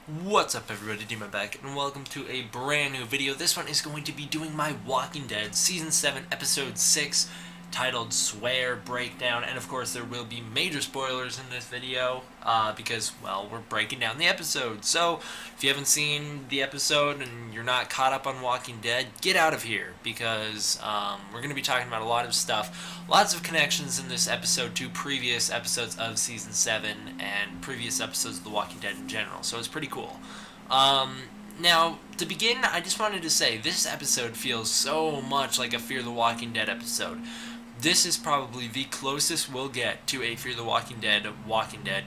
What's up everybody, Demon back, and welcome to a brand new video. This one is going to be doing my Walking Dead Season 7 Episode 6, titled Swear Breakdown, and of course there will be major spoilers in this video, because, well, we're breaking down the episode. So, if you haven't seen the episode and you're not caught up on Walking Dead, get out of here, because we're going to be talking about a lot of stuff. Lots of connections in this episode to previous episodes of Season 7 and previous episodes of The Walking Dead in general, so it's pretty cool. Now, to begin, I just wanted to say, this episode feels so much like a Fear the Walking Dead episode. This is probably the closest we'll get to a Fear the Walking Dead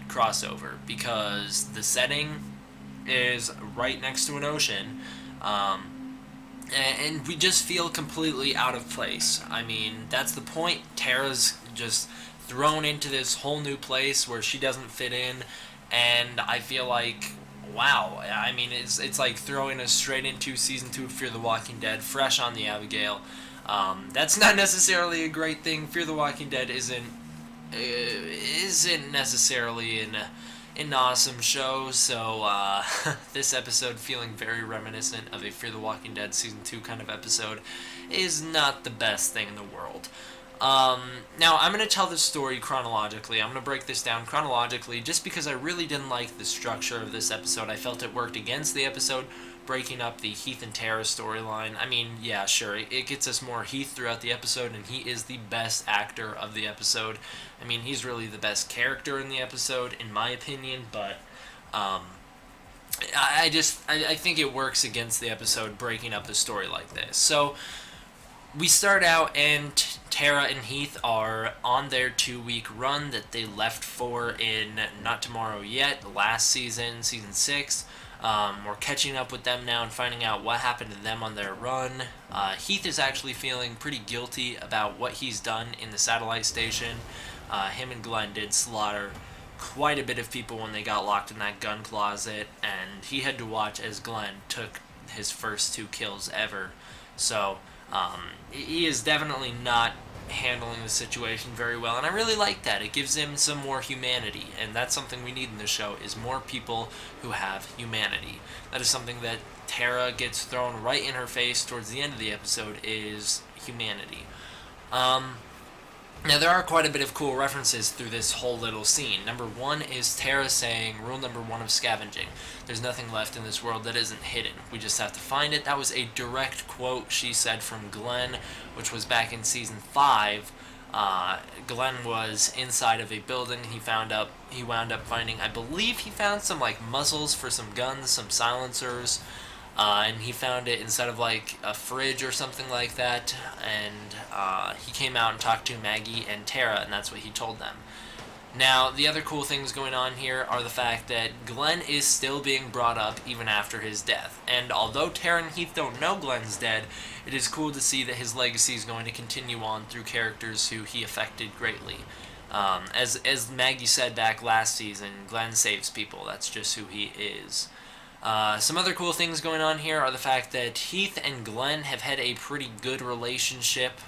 crossover, because the setting is right next to an ocean, and we just feel completely out of place. I mean, that's the point. Tara's just thrown into this whole new place where she doesn't fit in, and I feel like, wow, I mean, it's like throwing us straight into Season 2 of Fear the Walking Dead, fresh on the Abigail. That's not necessarily a great thing. Fear the Walking Dead isn't necessarily an awesome show, so this episode, feeling very reminiscent of a Fear the Walking Dead Season 2 kind of episode, is not the best thing in the world. Now, I'm going to tell this story chronologically. I'm going to break this down chronologically just because I really didn't like the structure of this episode. I felt it worked against the episode, breaking up the Heath and Tara storyline. I mean, yeah, sure, it gets us more Heath throughout the episode, and he is the best actor of the episode. I mean, he's really the best character in the episode, in my opinion, but I think it works against the episode breaking up the story like this. So, we start out, and Tara and Heath are on their 2-week run that they left for in Not Tomorrow Yet, last season, Season 6. We're catching up with them now and finding out what happened to them on their run. Heath is actually feeling pretty guilty about what he's done in the satellite station. Him and Glenn did slaughter quite a bit of people when they got locked in that gun closet, and he had to watch as Glenn took his first 2 kills ever. So, he is definitely not handling the situation very well, and I really like that. It gives him some more humanity, and that's something we need in the show, is more people who have humanity. That is something that Tara gets thrown right in her face towards the end of the episode, is humanity. Now, there are quite a bit of cool references through this whole little scene. Number 1 is Tara saying, rule number 1 of scavenging: there's nothing left in this world that isn't hidden. We just have to find it. That was a direct quote she said from Glenn, which was back in Season 5. Glenn was inside of a building. He wound up finding, I believe he found some, like, muzzles for some guns, some silencers, and he found it inside of, like, a fridge or something like that, and he came out and talked to Maggie and Tara, and that's what he told them. Now, the other cool things going on here are the fact that Glenn is still being brought up even after his death, and although Tara and Heath don't know Glenn's dead, it is cool to see that his legacy is going to continue on through characters who he affected greatly. As Maggie said back last season, Glenn saves people. That's just who he is. Some other cool things going on here are the fact that Heath and Glenn have had a pretty good relationship.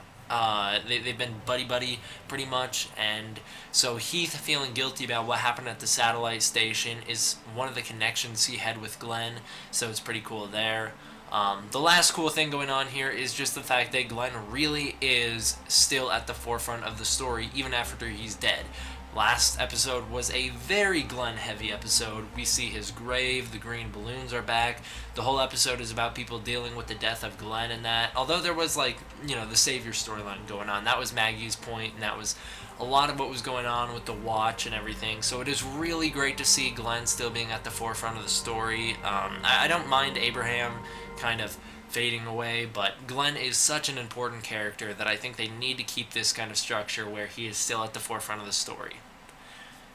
They've been buddy-buddy pretty much, and so Heath feeling guilty about what happened at the satellite station is one of the connections he had with Glenn, so it's pretty cool there. The last cool thing going on here is just the fact that Glenn really is still at the forefront of the story, even after he's dead. Last episode was a very Glenn-heavy episode. We see his grave, the green balloons are back. The whole episode is about people dealing with the death of Glenn and that. Although there was, like, the Savior storyline going on. That was Maggie's point, and that was a lot of what was going on with the Watch and everything. So it is really great to see Glenn still being at the forefront of the story. I don't mind Abraham kind of fading away, but Glenn is such an important character that I think they need to keep this kind of structure where he is still at the forefront of the story.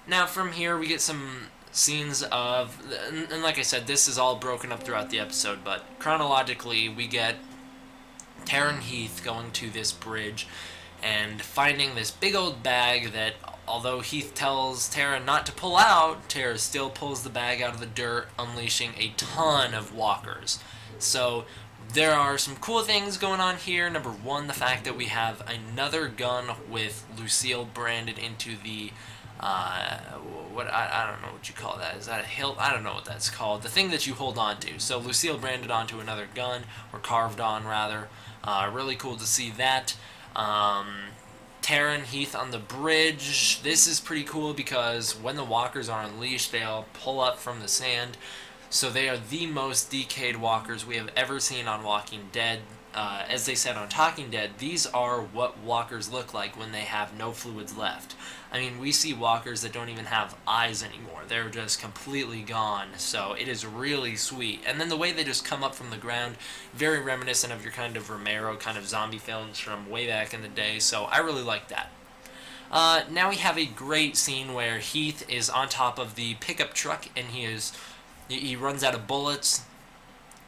Now, from here, we get some scenes of, and like I said, this is all broken up throughout the episode, but chronologically, we get Tara and Heath going to this bridge and finding this big old bag that, although Heath tells Tara not to pull out, Tara still pulls the bag out of the dirt, unleashing a ton of walkers. So, there are some cool things going on here. Number 1, the fact that we have another gun with Lucille branded into the I don't know what you call that. Is that a hilt? I don't know what that's called. The thing that you hold on to. So Lucille branded onto another gun, or carved on rather. Really cool to see that. Tara and Heath on the bridge. This is pretty cool because when the walkers are unleashed, they all pull up from the sand. So they are the most decayed walkers we have ever seen on Walking Dead. As they said on Talking Dead, these are what walkers look like when they have no fluids left. I mean, we see walkers that don't even have eyes anymore. They're just completely gone. So it is really sweet. And then the way they just come up from the ground, very reminiscent of your kind of Romero kind of zombie films from way back in the day. So I really like that. Now we have a great scene where Heath is on top of the pickup truck and he runs out of bullets.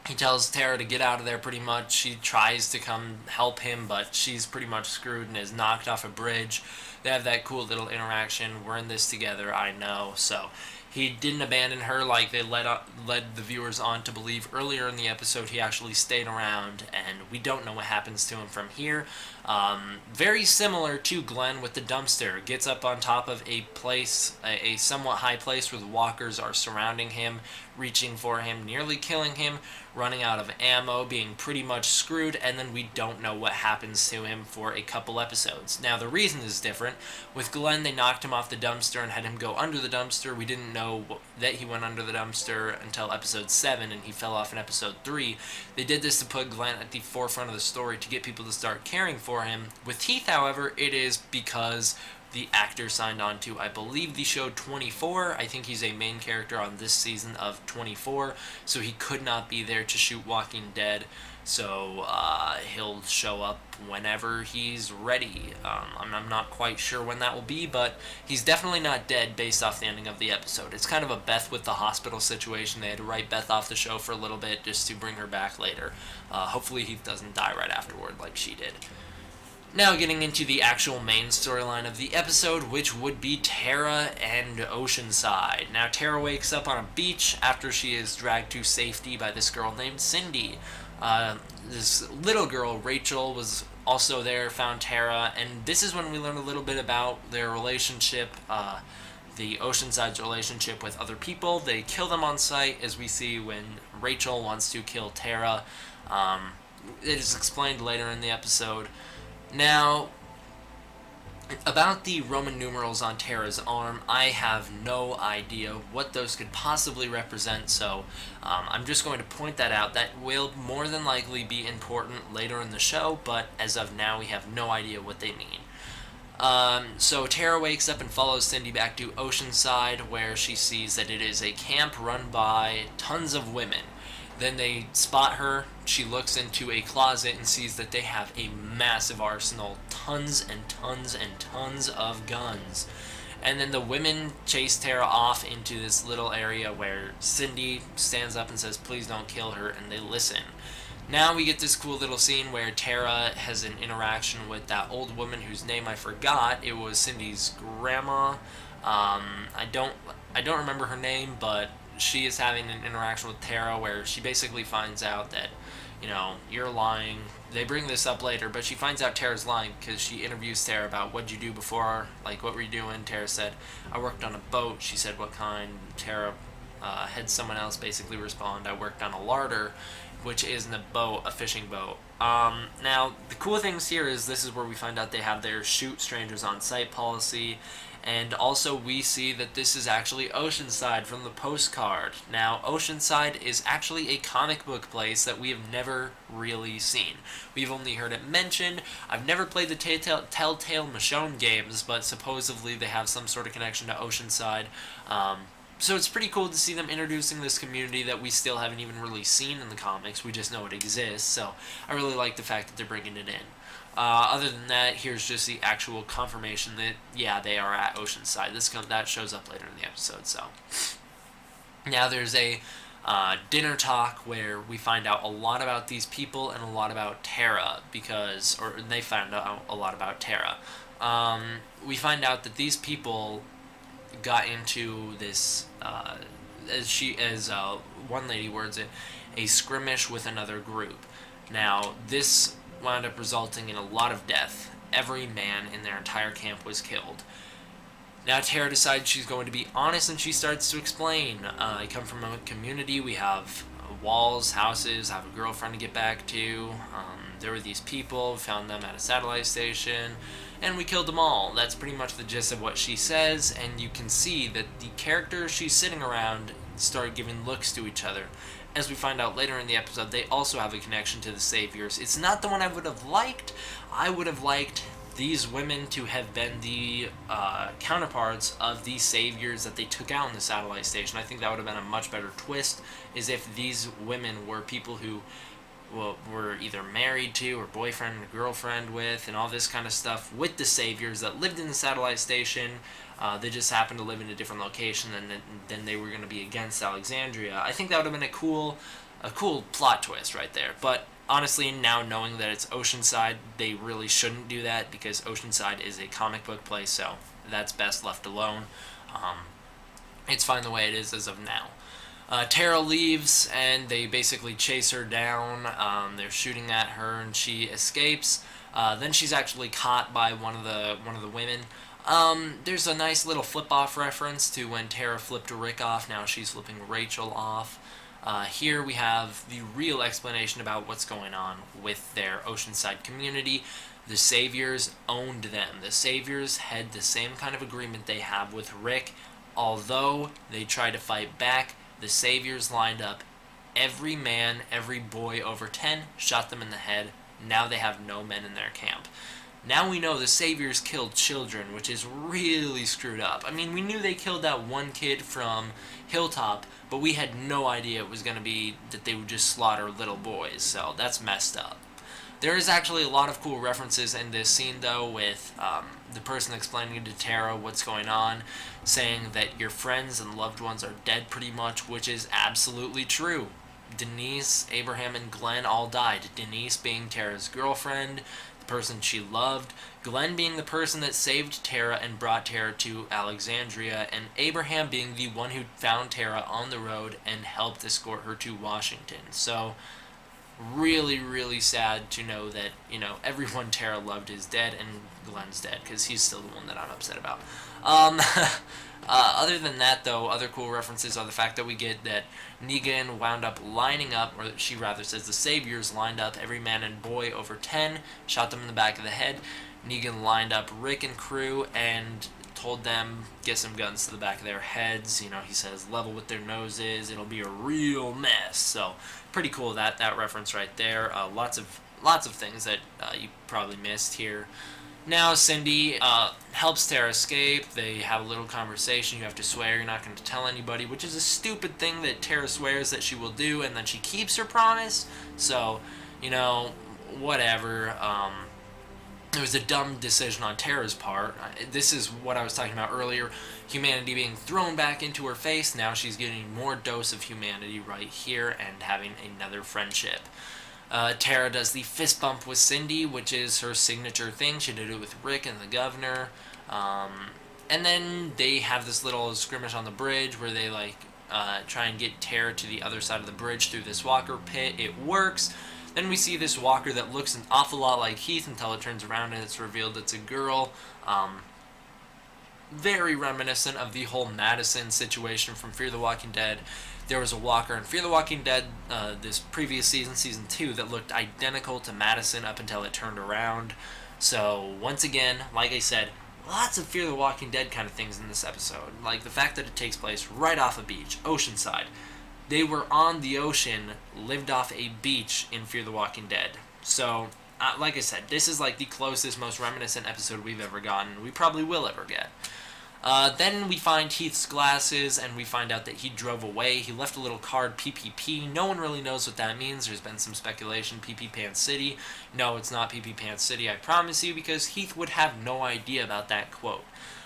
He tells Tara to get out of there pretty much. She tries to come help him, but she's pretty much screwed and is knocked off a bridge. They have that cool little interaction. We're in this together, I know. So he didn't abandon her like they led the viewers on to believe earlier in the episode. He actually stayed around, and we don't know what happens to him from here. Very similar to Glenn with the dumpster. Gets up on top of a place, a somewhat high place where the walkers are surrounding him, reaching for him, nearly killing him, running out of ammo, being pretty much screwed, and then we don't know what happens to him for a couple episodes. Now, the reason is different. With Glenn, they knocked him off the dumpster and had him go under the dumpster. We didn't know that he went under the dumpster until episode 7, and he fell off in episode 3. They did this to put Glenn at the forefront of the story to get people to start caring for him. With Heath, however, it is because the actor signed on to, I believe, the show 24. I think he's a main character on this season of 24, so he could not be there to shoot Walking Dead. So he'll show up whenever he's ready. I'm not quite sure when that will be, but he's definitely not dead based off the ending of the episode. It's kind of a Beth with the hospital situation. They had to write Beth off the show for a little bit just to bring her back later. Hopefully he doesn't die right afterward like she did. Now getting into the actual main storyline of the episode, which would be Tara and Oceanside. Now Tara wakes up on a beach after she is dragged to safety by this girl named Cindy. This little girl, Rachel, was also there, found Tara, and this is when we learn a little bit about their relationship, the Oceanside's relationship with other people. They kill them on sight, as we see when Rachel wants to kill Tara. It is explained later in the episode. Now, about the Roman numerals on Tara's arm, I have no idea what those could possibly represent, so I'm just going to point that out. That will more than likely be important later in the show, but as of now, we have no idea what they mean. So Tara wakes up and follows Cindy back to Oceanside, where she sees that it is a camp run by tons of women. Then they spot her. She looks into a closet and sees that they have a massive arsenal, tons and tons and tons of guns. And then the women chase Tara off into this little area where Cindy stands up and says, "Please don't kill her," and they listen. Now we get this cool little scene where Tara has an interaction with that old woman whose name I forgot. It was Cindy's grandma. I don't remember her name, but she is having an interaction with Tara where she basically finds out that, you're lying. They bring this up later, but she finds out Tara's lying because she interviews Tara about what'd you do before, like what were you doing? Tara said, "I worked on a boat." She said, "What kind?" Tara had someone else basically respond, "I worked on a larder," which isn't a boat, a fishing boat. Now, the cool things here is this is where we find out they have their shoot strangers on sight policy. And also we see that this is actually Oceanside from the postcard. Now, Oceanside is actually a comic book place that we have never really seen. We've only heard it mentioned. I've never played the Telltale Michonne games, but supposedly they have some sort of connection to Oceanside. So it's pretty cool to see them introducing this community that we still haven't even really seen in the comics. We just know it exists, so I really like the fact that they're bringing it in. Other than that, here's just the actual confirmation that, yeah, they are at Oceanside. That shows up later in the episode, so. Now there's a dinner talk where we find out a lot about these people and a lot about Tara, or they find out a lot about Tara. We find out that these people got into this, as one lady words it, a skirmish with another group. Now, this wound up resulting in a lot of death. Every man in their entire camp was killed. Now Tara decides she's going to be honest, and she starts to explain. I come from a community. We have walls, houses. I have a girlfriend to get back to. There were these people. Found them at a satellite station, and we killed them all. That's pretty much the gist of what she says. And you can see that the characters she's sitting around start giving looks to each other. As we find out later in the episode, they also have a connection to the Saviors. It's not the one I would have liked. I would have liked these women to have been the counterparts of the Saviors that they took out in the satellite station. I think that would have been a much better twist, is if these women were people who were either married to or boyfriend or girlfriend with and all this kind of stuff with the Saviors that lived in the satellite station. They just happened to live in a different location, and then they were going to be against Alexandria. I think that would have been a cool plot twist right there. But honestly, now knowing that it's Oceanside, they really shouldn't do that, because Oceanside is a comic book place, so that's best left alone. It's fine the way it is as of now. Tara leaves, and they basically chase her down. They're shooting at her, and she escapes. Then she's actually caught by one of the women. There's a nice little flip-off reference to when Tara flipped Rick off. Now she's flipping Rachel off. Here we have the real explanation about what's going on with their Oceanside community. The Saviors owned them. The Saviors had the same kind of agreement they have with Rick. Although they tried to fight back, the Saviors lined up every man, every boy over 10, shot them in the head. Now they have no men in their camp. Now we know the Saviors killed children, which is really screwed up. I mean, we knew they killed that one kid from Hilltop, but we had no idea it was going to be that they would just slaughter little boys, so that's messed up. There is actually a lot of cool references in this scene, though, with the person explaining to Tara what's going on, saying that your friends and loved ones are dead pretty much, which is absolutely true. Denise, Abraham, and Glenn all died. Denise being Tara's girlfriend, the person she loved, Glenn being the person that saved Tara and brought Tara to Alexandria, and Abraham being the one who found Tara on the road and helped escort her to Washington. So, really, really sad to know that, everyone Tara loved is dead, and Glenn's dead, because he's still the one that I'm upset about. Other than that, though, other cool references are the fact that we get that Negan wound up lining up, or she rather says the Saviors lined up every man and boy over 10, shot them in the back of the head. Negan lined up Rick and crew and told them, get some guns to the back of their heads. He says, level with their noses, it'll be a real mess. So, pretty cool that reference right there. Lots of things that you probably missed here. Now Cindy helps Tara escape. They have a little conversation. You have to swear you're not going to tell anybody, which is a stupid thing that Tara swears that she will do, and then she keeps her promise. So, whatever. It was a dumb decision on Tara's part. This is what I was talking about earlier. Humanity being thrown back into her face. Now she's getting more dose of humanity right here and having another friendship. Tara does the fist bump with Cindy, which is her signature thing. She did it with Rick and the governor. And then they have this little skirmish on the bridge where they try and get Tara to the other side of the bridge through this walker pit. It works. Then we see this walker that looks an awful lot like Heath until it turns around and it's revealed it's a girl. Very reminiscent of the whole Madison situation from Fear the Walking Dead. There was a walker in Fear the Walking Dead this previous season, season 2, that looked identical to Madison up until it turned around. So, once again, like I said, lots of Fear the Walking Dead kind of things in this episode. Like the fact that it takes place right off a beach, Oceanside. They were on the ocean, lived off a beach in Fear the Walking Dead. So, like I said, this is like the closest, most reminiscent episode we've ever gotten. We probably will ever get. Then we find Heath's glasses, and we find out that he drove away. He left a little card, PPP. No one really knows what that means. There's been some speculation, PP Pants City. No, it's not PP Pants City, I promise you, because Heath would have no idea about that quote.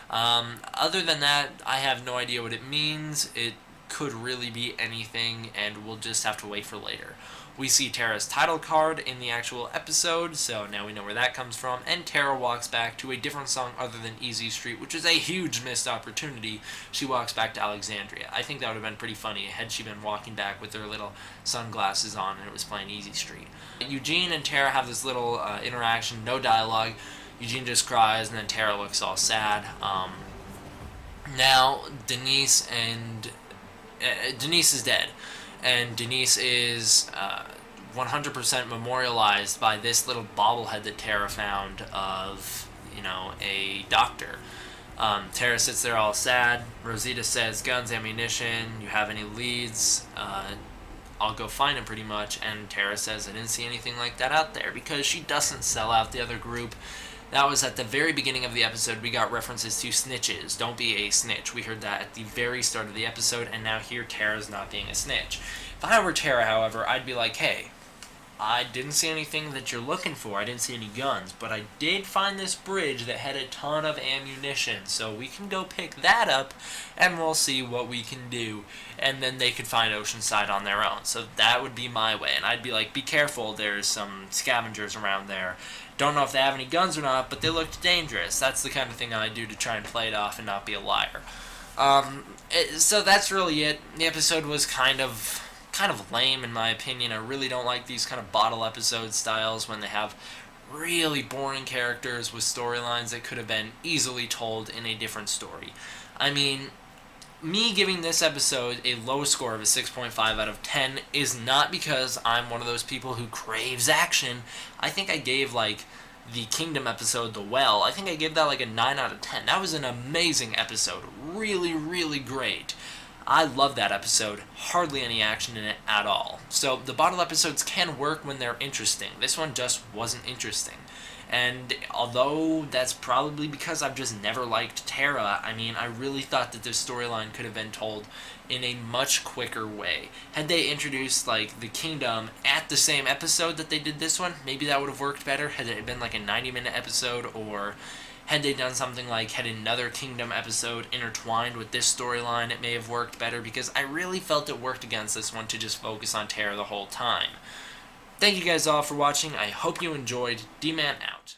Other than that, I have no idea what it means. It could really be anything, and we'll just have to wait for later. We see Tara's title card in the actual episode, so now we know where that comes from, and Tara walks back to a different song other than Easy Street, which is a huge missed opportunity. She walks back to Alexandria. I think that would have been pretty funny had she been walking back with her little sunglasses on and it was playing Easy Street. Eugene and Tara have this little interaction, no dialogue. Eugene just cries, and then Tara looks all sad. Now, Denise is dead, and Denise is 100% memorialized by this little bobblehead that Tara found of, a doctor. Tara sits there all sad. Rosita says, "Guns, ammunition, you have any leads? I'll go find him," pretty much. And Tara says, "I didn't see anything like that out there," because she doesn't sell out the other group. That was at the very beginning of the episode. We got references to snitches. Don't be a snitch. We heard that at the very start of the episode, and now here Tara's not being a snitch. If I were Tara, however, I'd be like, "Hey, I didn't see anything that you're looking for. I didn't see any guns, but I did find this bridge that had a ton of ammunition, so we can go pick that up, and we'll see what we can do." And then they could find Oceanside on their own. So that would be my way, and I'd be like, "Be careful, there's some scavengers around there. Don't know if they have any guns or not, but they looked dangerous." That's the kind of thing I do to try and play it off and not be a liar. So that's really it. The episode was kind of lame in my opinion. I really don't like these kind of bottle episode styles when they have really boring characters with storylines that could have been easily told in a different story. I mean, me giving this episode a low score of a 6.5 out of 10 is not because I'm one of those people who craves action. I think I gave, the Kingdom episode, The Well, I think I gave that, a 9 out of 10. That was an amazing episode. Really, really great. I love that episode. Hardly any action in it at all. So the bottle episodes can work when they're interesting. This one just wasn't interesting. And although that's probably because I've just never liked Tara, I really thought that this storyline could have been told in a much quicker way. Had they introduced, the Kingdom at the same episode that they did this one, maybe that would have worked better. Had it been, a 90-minute episode, or had they done something like had another Kingdom episode intertwined with this storyline, it may have worked better, because I really felt it worked against this one to just focus on Tara the whole time. Thank you guys all for watching. I hope you enjoyed. D-Man out.